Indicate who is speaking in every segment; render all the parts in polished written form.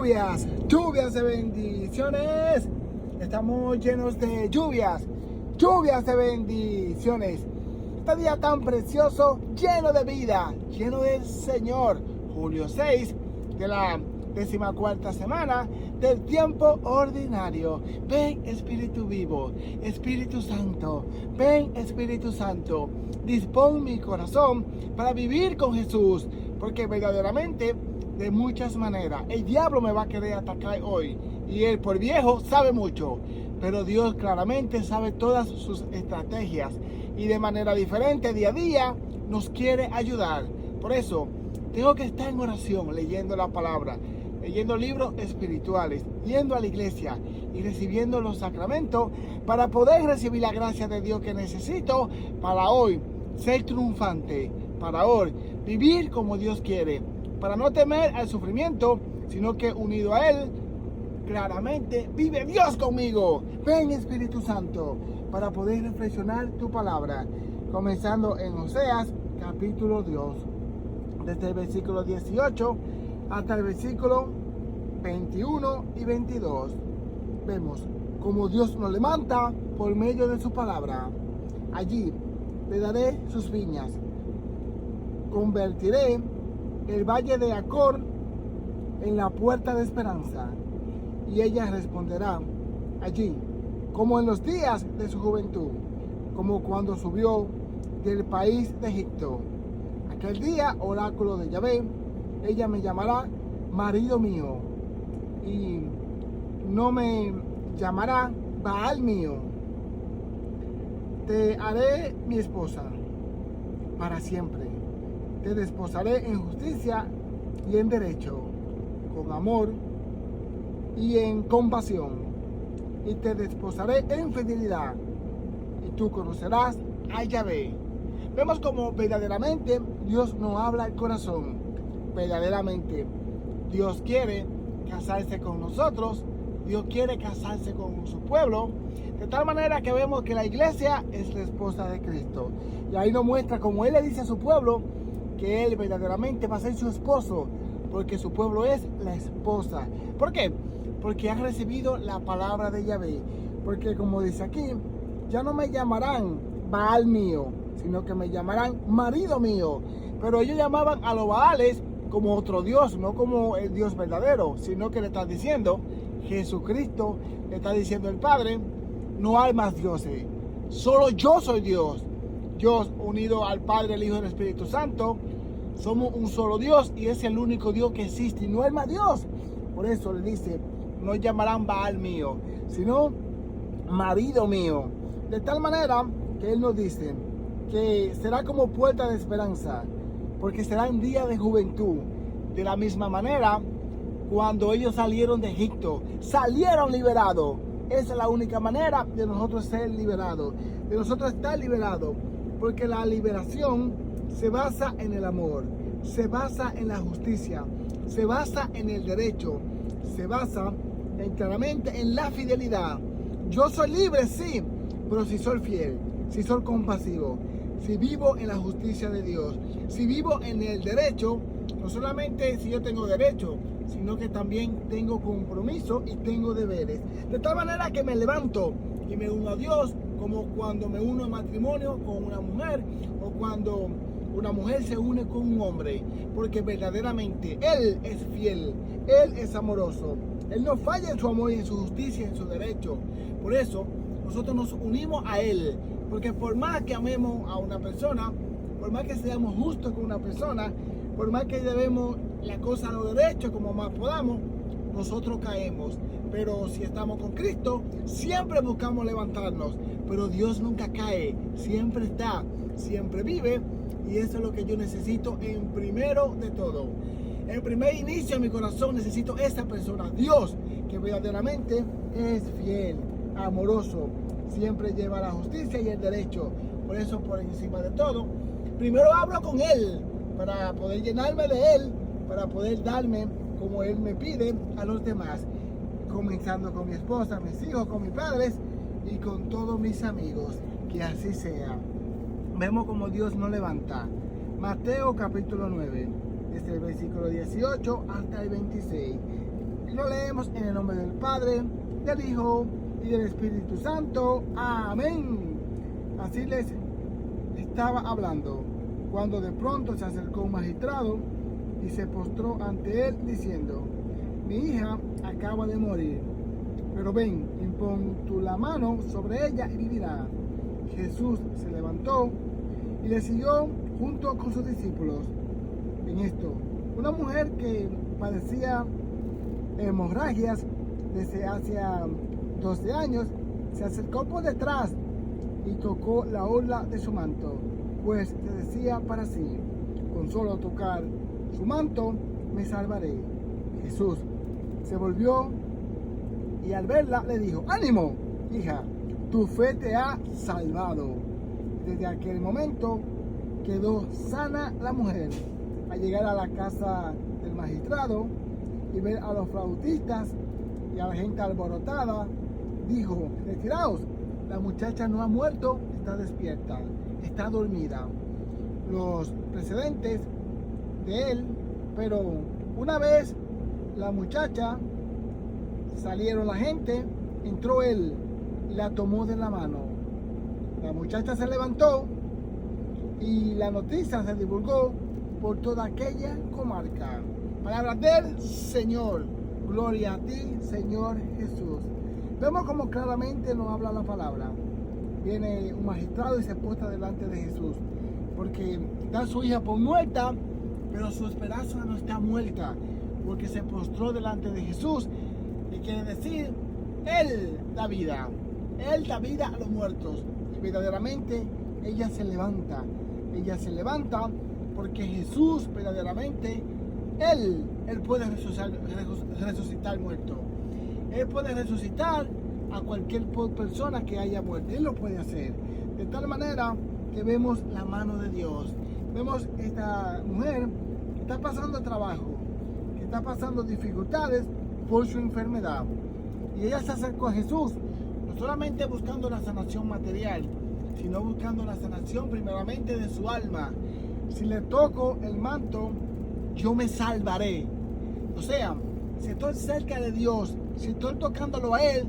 Speaker 1: Lluvias de bendiciones. Estamos llenos de lluvias de bendiciones. Este día tan precioso, lleno de vida, lleno del Señor. Julio 6 de la 14ª semana del tiempo ordinario. Ven Espíritu vivo, Espíritu Santo, ven Espíritu Santo. Dispón mi corazón para vivir con Jesús, porque verdaderamente de muchas maneras el diablo me va a querer atacar hoy, y él por viejo sabe mucho, pero Dios claramente sabe todas sus estrategias y de manera diferente día a día nos quiere ayudar. Por eso tengo que estar en oración, leyendo la palabra, leyendo libros espirituales, yendo a la iglesia y recibiendo los sacramentos para poder recibir la gracia de Dios que necesito para hoy ser triunfante, para hoy vivir como Dios quiere, para no temer al sufrimiento, sino que unido a Él, claramente vive Dios conmigo. Ven Espíritu Santo, para poder reflexionar tu palabra, comenzando en Oseas capítulo 2, desde el versículo 18 hasta el versículo 21 y 22. Vemos cómo Dios nos levanta por medio de su palabra. Allí le daré sus viñas, convertiré el valle de Acor en la puerta de esperanza, y ella responderá allí, como en los días de su juventud, como cuando subió del país de Egipto. Aquel día, oráculo de Yahvé, ella me llamará marido mío, y no me llamará Baal mío. Te haré mi esposa para siempre. Te desposaré en justicia y en derecho, con amor y en compasión. Y te desposaré en fidelidad, y tú conocerás a Yahvé. Vemos como verdaderamente Dios nos habla al corazón. Verdaderamente Dios quiere casarse con nosotros. Dios quiere casarse con su pueblo, de tal manera que vemos que la iglesia es la esposa de Cristo. Y ahí nos muestra como Él le dice a su pueblo que Él verdaderamente va a ser su esposo, porque su pueblo es la esposa. ¿Por qué? Porque han recibido la palabra de Yahvé. Porque como dice aquí, ya no me llamarán Baal mío, sino que me llamarán marido mío. Pero ellos llamaban a los Baales como otro Dios, no como el Dios verdadero, sino que le está diciendo Jesucristo, le está diciendo el Padre, no hay más dioses, solo yo soy Dios. Dios unido al Padre, el Hijo y el Espíritu Santo, somos un solo Dios y es el único Dios que existe y no hay más Dios. Por eso le dice, no llamarán Baal mío, sino marido mío. De tal manera que Él nos dice que será como puerta de esperanza, porque será un día de juventud. De la misma manera, cuando ellos salieron de Egipto, salieron liberados. Esa es la única manera de nosotros ser liberados, de nosotros estar liberados, porque la liberación se basa en el amor, se basa en la justicia, se basa en el derecho, se basa claramente en la fidelidad. Yo soy libre, sí, pero si soy fiel, si soy compasivo, si vivo en la justicia de Dios, si vivo en el derecho, no solamente si yo tengo derecho, sino que también tengo compromiso y tengo deberes. De tal manera que me levanto y me uno a Dios, como cuando me uno a matrimonio con una mujer, o cuando una mujer se une con un hombre, porque verdaderamente Él es fiel, Él es amoroso, Él no falla en su amor y en su justicia, en su derecho. Por eso nosotros nos unimos a Él, porque por más que amemos a una persona, por más que seamos justos con una persona, por más que llevemos la cosa a lo derecho como más podamos, nosotros caemos. Pero si estamos con Cristo, siempre buscamos levantarnos. Pero Dios nunca cae, siempre está, siempre vive. Y eso es lo que yo necesito en primero de todo. En primer inicio de mi corazón necesito esa persona, Dios, que verdaderamente es fiel, amoroso, siempre lleva la justicia y el derecho. Por eso, por encima de todo, primero hablo con Él, para poder llenarme de Él, para poder darme como Él me pide a los demás, comenzando con mi esposa, mis hijos, con mis padres y con todos mis amigos. Que así sea. Vemos como Dios nos levanta. Mateo capítulo 9, desde el versículo 18 hasta el 26. Y lo leemos en el nombre del Padre, del Hijo y del Espíritu Santo. Amén. Así les estaba hablando, cuando de pronto se acercó un magistrado y se postró ante él diciendo: mi hija acaba de morir, pero ven, impon tú la mano sobre ella y vivirá. Jesús se levantó y le siguió junto con sus discípulos. En esto, una mujer que padecía hemorragias desde hacía 12 años se acercó por detrás y tocó la orla de su manto, pues se decía para sí: con solo tocar su manto me salvaré. Jesús se volvió y al verla le dijo: ánimo, hija, tu fe te ha salvado. Desde aquel momento quedó sana la mujer. Al llegar a la casa del magistrado y ver a los flautistas y a la gente alborotada, dijo: retiraos, la muchacha no ha muerto, está despierta, está dormida. Los precedentes de él, pero una vez la muchacha, salieron la gente, entró él, la tomó de la mano. La muchacha se levantó y la noticia se divulgó por toda aquella comarca. Palabra del Señor. Gloria a ti, Señor Jesús. Vemos como claramente nos habla la palabra. Viene un magistrado y se postra delante de Jesús, porque da a su hija por muerta, pero su esperanza no está muerta, porque se postró delante de Jesús. Y quiere decir, Él da vida a los muertos. Y verdaderamente ella se levanta porque Jesús verdaderamente, Él puede resucitar muerto. Él puede resucitar a cualquier persona que haya muerto. Él lo puede hacer. De tal manera que vemos la mano de Dios. Vemos esta mujer que está pasando trabajo, que está pasando dificultades por su enfermedad. Y ella se acercó a Jesús, no solamente buscando la sanación material, sino buscando la sanación primeramente de su alma. Si le toco el manto, yo me salvaré. O sea, si estoy cerca de Dios, si estoy tocándolo a Él,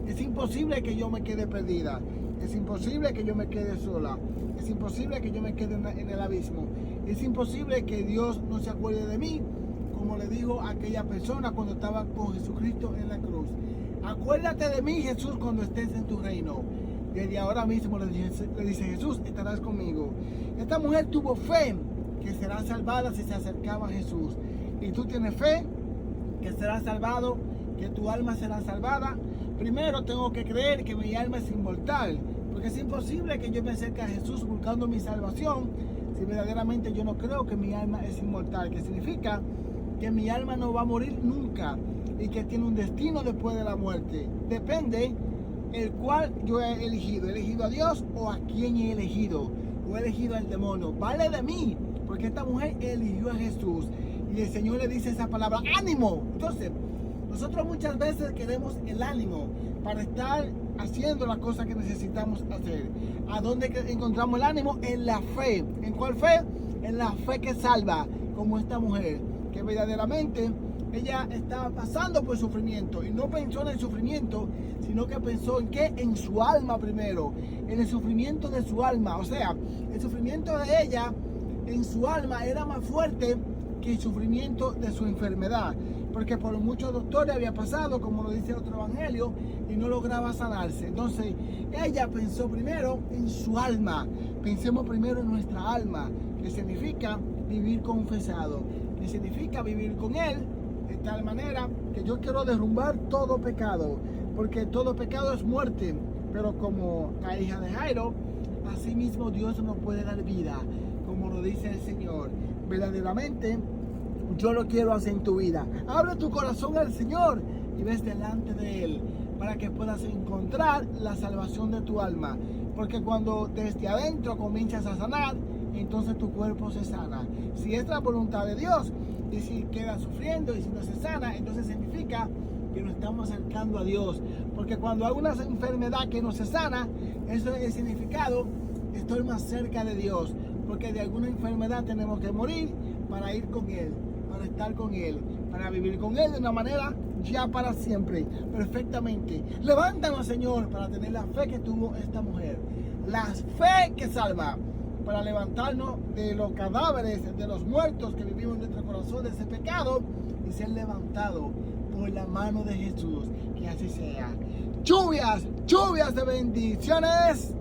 Speaker 1: es imposible que yo me quede perdida. Es imposible que yo me quede sola. Es imposible que yo me quede en el abismo. Es imposible que Dios no se acuerde de mí, como le dijo a aquella persona cuando estaba con Jesucristo en la cruz. Acuérdate de mí, Jesús, cuando estés en tu reino. Desde ahora mismo le dice Jesús, estarás conmigo. Esta mujer tuvo fe que será salvada si se acercaba a Jesús. Y tú tienes fe que serás salvado, que tu alma será salvada. Primero tengo que creer que mi alma es inmortal, porque es imposible que yo me acerque a Jesús buscando mi salvación si verdaderamente yo no creo que mi alma es inmortal, que significa que mi alma no va a morir nunca y que tiene un destino después de la muerte. Depende el cual yo he elegido. ¿He elegido a Dios o a quién he elegido? ¿O he elegido al demonio? Vale de mí, porque esta mujer eligió a Jesús y el Señor le dice esa palabra: ánimo. Entonces, nosotros muchas veces queremos el ánimo para estar haciendo las cosas que necesitamos hacer. ¿A dónde encontramos el ánimo? En la fe. ¿En cuál fe? En la fe que salva, como esta mujer, que verdaderamente ella estaba pasando por sufrimiento y no pensó en el sufrimiento, sino que pensó en qué, en su alma primero, en el sufrimiento de su alma. O sea, el sufrimiento de ella en su alma era más fuerte que el sufrimiento de su enfermedad, porque por muchos doctores había pasado, como lo dice otro evangelio, y no lograba sanarse. Entonces ella pensó primero en su alma. Pensemos primero en nuestra alma, que significa vivir confesado, que significa vivir con Él, de tal manera que yo quiero derrumbar todo pecado, porque todo pecado es muerte. Pero como la hija de Jairo, así mismo Dios nos puede dar vida, como lo dice el Señor. Verdaderamente yo lo quiero hacer en tu vida. Abre tu corazón al Señor y ves delante de Él, para que puedas encontrar la salvación de tu alma. Porque cuando desde adentro comienzas a sanar, entonces tu cuerpo se sana. Si es la voluntad de Dios, y si queda sufriendo y si no se sana, entonces significa que nos estamos acercando a Dios. Porque cuando hay una enfermedad que no se sana, eso es el significado: estoy más cerca de Dios. Porque de alguna enfermedad tenemos que morir para ir con Él, para estar con Él, para vivir con Él de una manera ya para siempre, perfectamente. Levántanos, Señor, para tener la fe que tuvo esta mujer. La fe que salva, para levantarnos de los cadáveres, de los muertos que vivimos en nuestro corazón, de ese pecado, y ser levantado por la mano de Jesús. Que así sea. Lluvias de bendiciones.